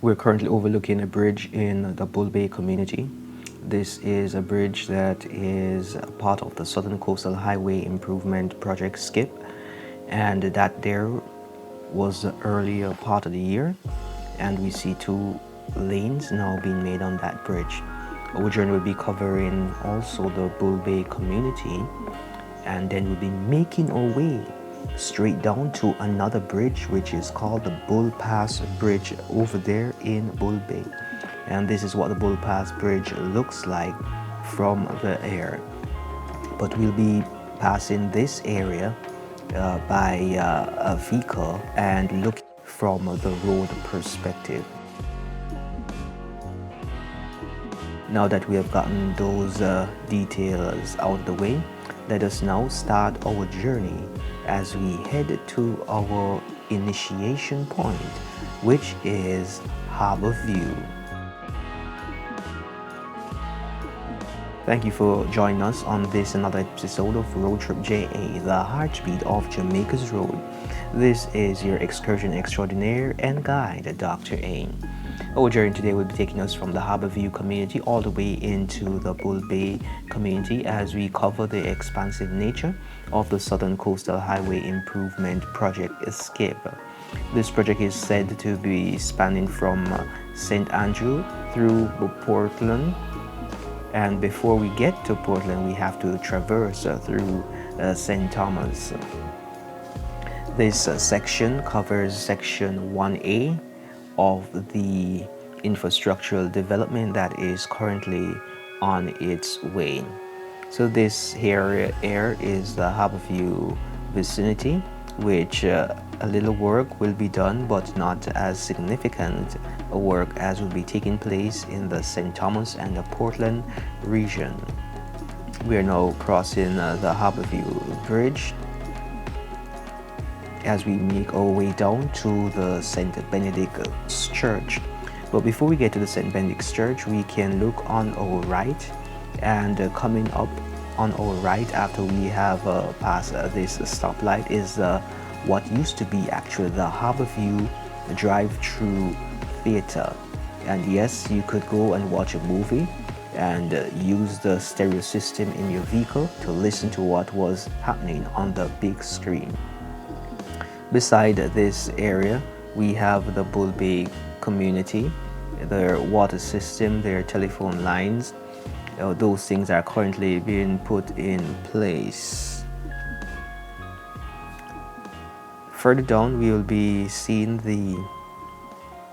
We're currently overlooking a bridge in the Bull Bay community. This is a bridge that is a part of the Southern Coastal Highway Improvement Project SCIP, and that there was the earlier part of the year, and we see two lanes now being made on that bridge. Our journey will be covering also the Bull Bay community, and then we'll be making our way straight down to another bridge which is called the Bull Pass Bridge over there in Bull Bay. And this is what the Bull Pass Bridge looks like from the air. But we'll be passing this area by a vehicle and looking from the road perspective. Now that we have gotten those details out of the way, let us now start our journey as we head to our initiation point, which is Harbour View. Thank you for joining us on this another episode of RoadTripja, the heartbeat of Jamaica's road. This is your excursion extraordinaire and guide, Dr. A. Our journey today will be taking us from the Harbour View community all the way into the Bull Bay community as we cover the expansive nature of the Southern Coastal Highway Improvement Project SCIP. This project is said to be spanning from St. Andrew through Portland, and before we get to Portland we have to traverse through St. Thomas. This section covers section 1A of the infrastructural development that is currently on its way. So this area is the Harbour View vicinity, which a little work will be done, but not as significant a work as will be taking place in the St. Thomas and the Portland region. We are now crossing the Harbour View Bridge as we make our way down to the St. Benedict's Church. But before we get to the St. Benedict's Church, we can look on our right, and coming up on our right after we have passed this stoplight is what used to be actually the Harbour View drive-through theater. And yes, you could go and watch a movie and use the stereo system in your vehicle to listen to what was happening on the big screen. Beside this area, we have the Bull Bay community, their water system, their telephone lines. Those things are currently being put in place. Further down, we will be seeing the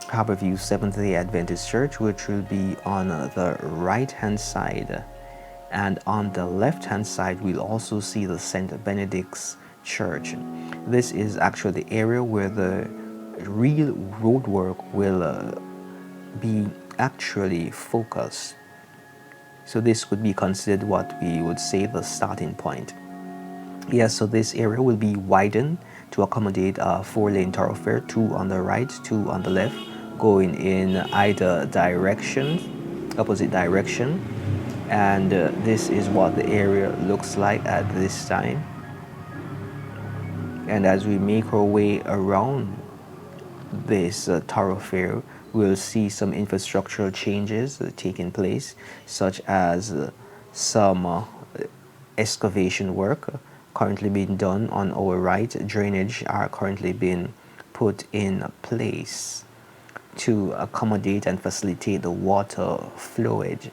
Harbour View Seventh-day Adventist Church, which will be on the right-hand side. And on the left-hand side, we'll also see the St. Benedict's Church. This is actually the area where the real road work will be actually focused. So this would be considered what we would say the starting point. Yes, so this area will be widened to accommodate a 4-lane thoroughfare, 2 on the right, 2 on the left, going in either direction, opposite direction. And this is what the area looks like at this time. And as we make our way around this thoroughfare, we'll see some infrastructural changes taking place, such as some excavation work currently being done on our right. Drainage are currently being put in place to accommodate and facilitate the water flowage,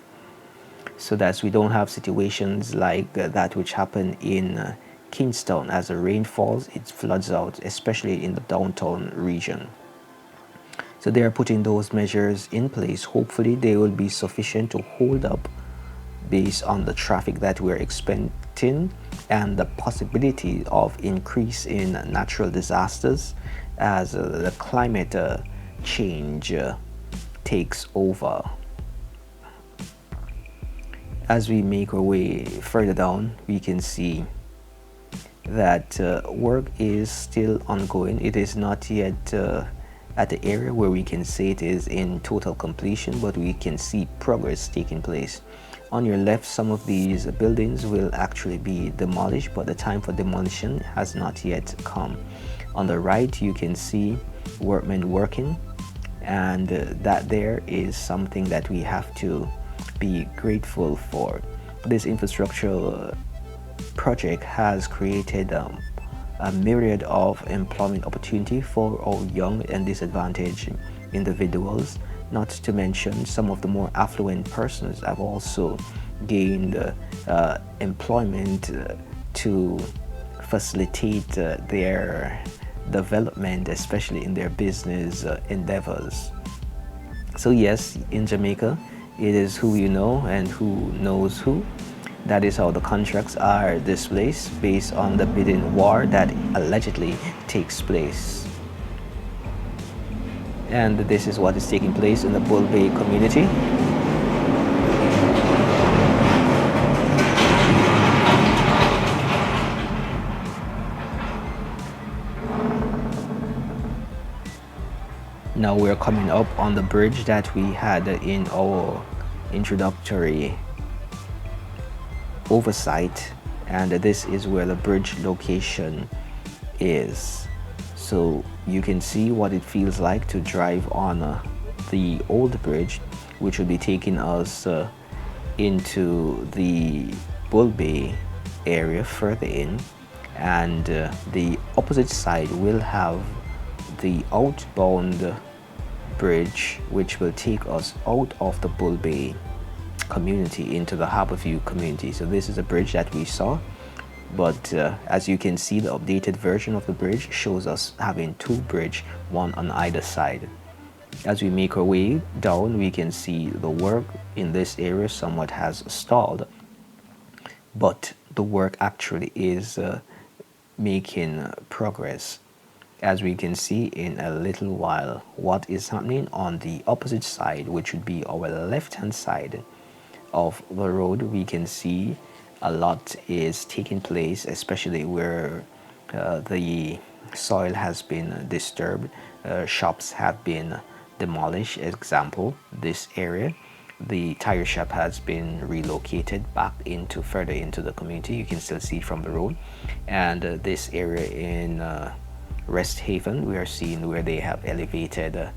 so that we don't have situations like that which happened in Kingston. As the rain falls, it floods out, especially in the downtown region. So they are putting those measures in place. Hopefully they will be sufficient to hold up based on the traffic that we're expecting and the possibility of increase in natural disasters as the climate change takes over. As we make our way further down, we can see that work is still ongoing. It is not yet at the area where we can say it is in total completion, but we can see progress taking place. On your left, some of these buildings will actually be demolished, but the time for demolition has not yet come. On the right, you can see workmen working, and that there is something that we have to be grateful for. This infrastructure project has created a myriad of employment opportunity for our young and disadvantaged individuals, not to mention some of the more affluent persons have also gained employment to facilitate their development, especially in their business endeavors. So yes, in Jamaica, it is who you know and who knows who. That is how the contracts are displaced based on the bidding war that allegedly takes place. And this is what is taking place in the Bull Bay community. Now we're coming up on the bridge that we had in our introductory oversight, and this is where the bridge location is. So you can see what it feels like to drive on the old bridge, which will be taking us into the Bull Bay area further in, and the opposite side will have the outbound bridge, which will take us out of the Bull Bay community into the Harbour community. So this is a bridge that we saw, but as you can see, the updated version of the bridge shows us having two bridges, one on either side. As we make our way down, we can see the work in this area somewhat has stalled, but the work actually is making progress. As we can see in a little while, what is happening on the opposite side, which would be our left hand side of the road, we can see a lot is taking place, especially where the soil has been disturbed, shops have been demolished. Example, this area, the tire shop has been relocated back into further into the community. You can still see from the road. And this area in Rest Haven, we are seeing where they have elevated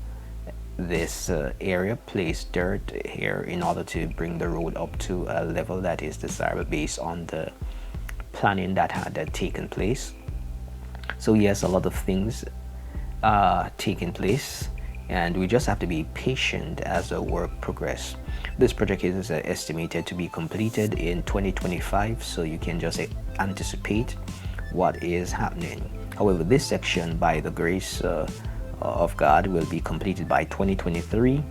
this area, placed dirt here in order to bring the road up to a level that is desirable based on the planning that had taken place. So yes, a lot of things are taking place, and we just have to be patient as the work progresses. This project is estimated to be completed in 2025, so you can just anticipate what is happening. However, this section, by the grace of God, will be completed by 2023,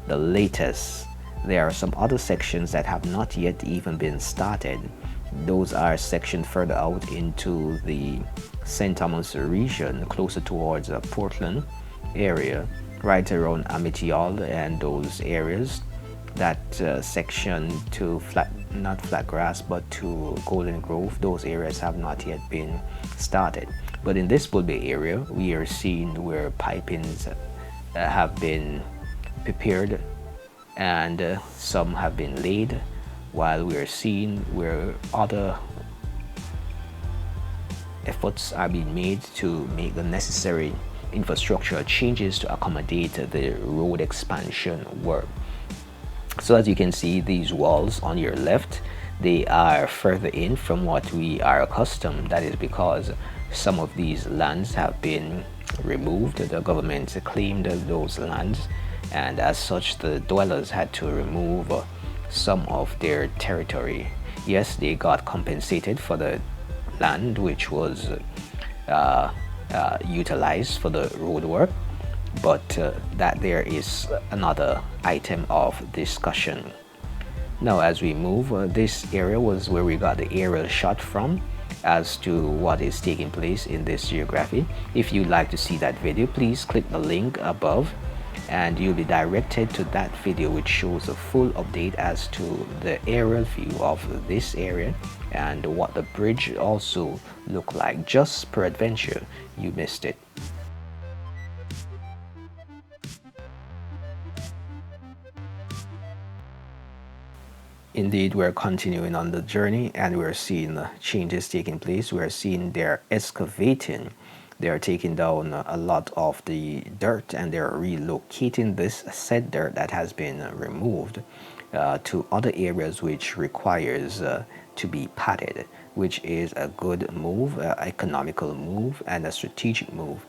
the latest. There are some other sections that have not yet even been started. Those are sections further out into the St. Thomas region, closer towards Portland area, right around Amityville and those areas. That section to not flat grass, but to Golden Grove, those areas have not yet been started. But in this Bull Bay area, we are seeing where pipings have been prepared and some have been laid, while we are seeing where other efforts are being made to make the necessary infrastructure changes to accommodate the road expansion work. So as you can see, these walls on your left, they are further in from what we are accustomed. That is because some of these lands have been removed. The government claimed those lands, and as such the dwellers had to remove some of their territory. Yes, they got compensated for the land which was utilized for the road work, but that there is another item of discussion. Now as we move, this area was where we got the aerial shot from as to what is taking place in this geography. If you'd like to see that video, please click the link above and you'll be directed to that video, which shows a full update as to the aerial view of this area and what the bridge also looked like. Just peradventure you missed it. Indeed, we're continuing on the journey and we're seeing changes taking place. We're seeing they're excavating They are taking down a lot of the dirt, and they're relocating this said dirt that has been removed to other areas which requires to be padded, which is a good move, economical move, and a strategic move,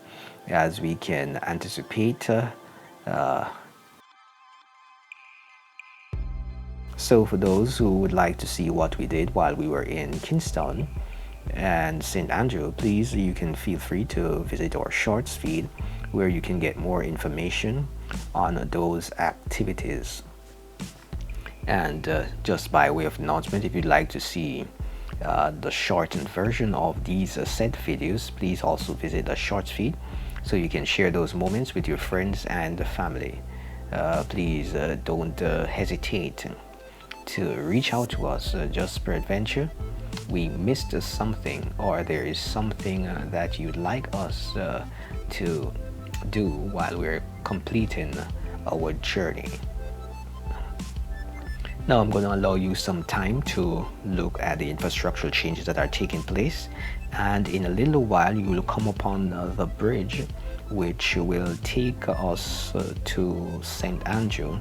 as we can anticipate. So for those who would like to see what we did while we were in Kingston and St. Andrew, please, you can feel free to visit our shorts feed, where you can get more information on those activities. And just by way of announcement, if you'd like to see the shortened version of these said videos, please also visit the shorts feed so you can share those moments with your friends and family. Please don't hesitate to reach out to us. Just peradventure we missed something, or there is something that you'd like us to do while we're completing our journey. Now I'm going to allow you some time to look at the infrastructural changes that are taking place, and in a little while you will come upon the bridge which will take us to St. Andrew,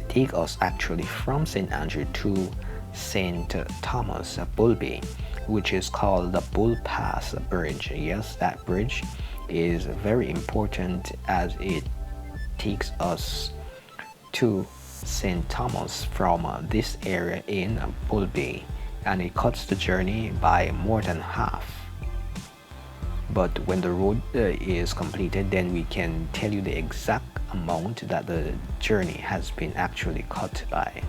take us actually from St. Andrew to St. Thomas, Bull Bay, which is called the Bull Pass Bridge. Yes, that bridge is very important as it takes us to St. Thomas from this area in Bull Bay, and it cuts the journey by more than half. But when the road is completed, then we can tell you the exact amount that the journey has been actually cut by.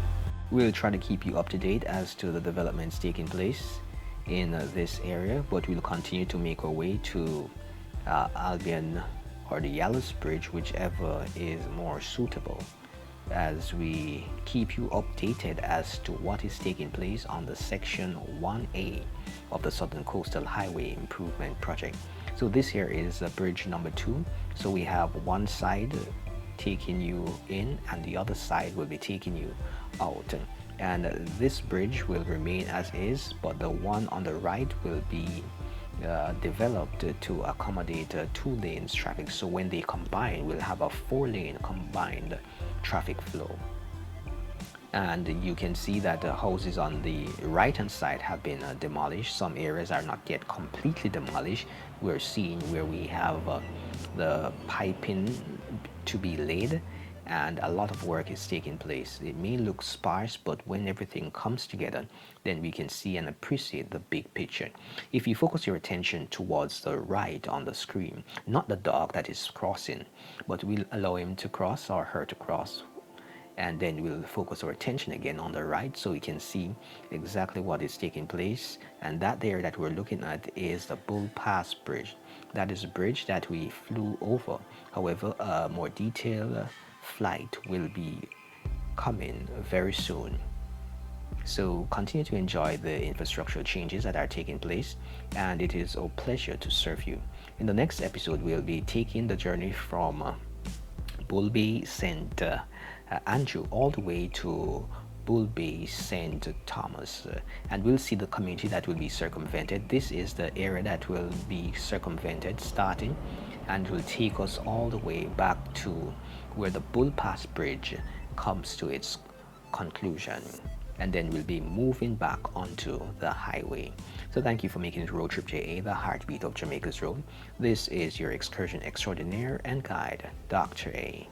We'll try to keep you up to date as to the developments taking place in this area, but we'll continue to make our way to Albion or the Yallow's Bridge, whichever is more suitable, as we keep you updated as to what is taking place on the section 1A of the Southern Coastal Highway Improvement Project. So this here is bridge number 2. So we have one side taking you in and the other side will be taking you out, and this bridge will remain as is, but the one on the right will be developed to accommodate 2 lanes traffic. So when they combine, we'll have a 4-lane combined traffic flow. And you can see that the houses on the right hand side have been demolished. Some areas are not yet completely demolished. We're seeing where we have the piping to be laid, and a lot of work is taking place. It may look sparse, but when everything comes together, then we can see and appreciate the big picture. If you focus your attention towards the right on the screen, not the dog that is crossing, but we'll allow him to cross or her to cross, and then we'll focus our attention again on the right so we can see exactly what is taking place. And that there that we're looking at is the Bull Pass Bridge. That is a bridge that we flew over. However, a more detailed flight will be coming very soon. So continue to enjoy the infrastructural changes that are taking place, and it is a pleasure to serve you. In the next episode, we'll be taking the journey from Bull Bay, St. Andrew, all the way to Bull Bay, St. Thomas, and we'll see the community that will be circumvented. This is the area that will be circumvented starting, and will take us all the way back to where the Bull Pass Bridge comes to its conclusion, and then we'll be moving back onto the highway. So thank you for making it Road Trip JA, the heartbeat of Jamaica's road. This is your excursion extraordinaire and guide, Dr. A.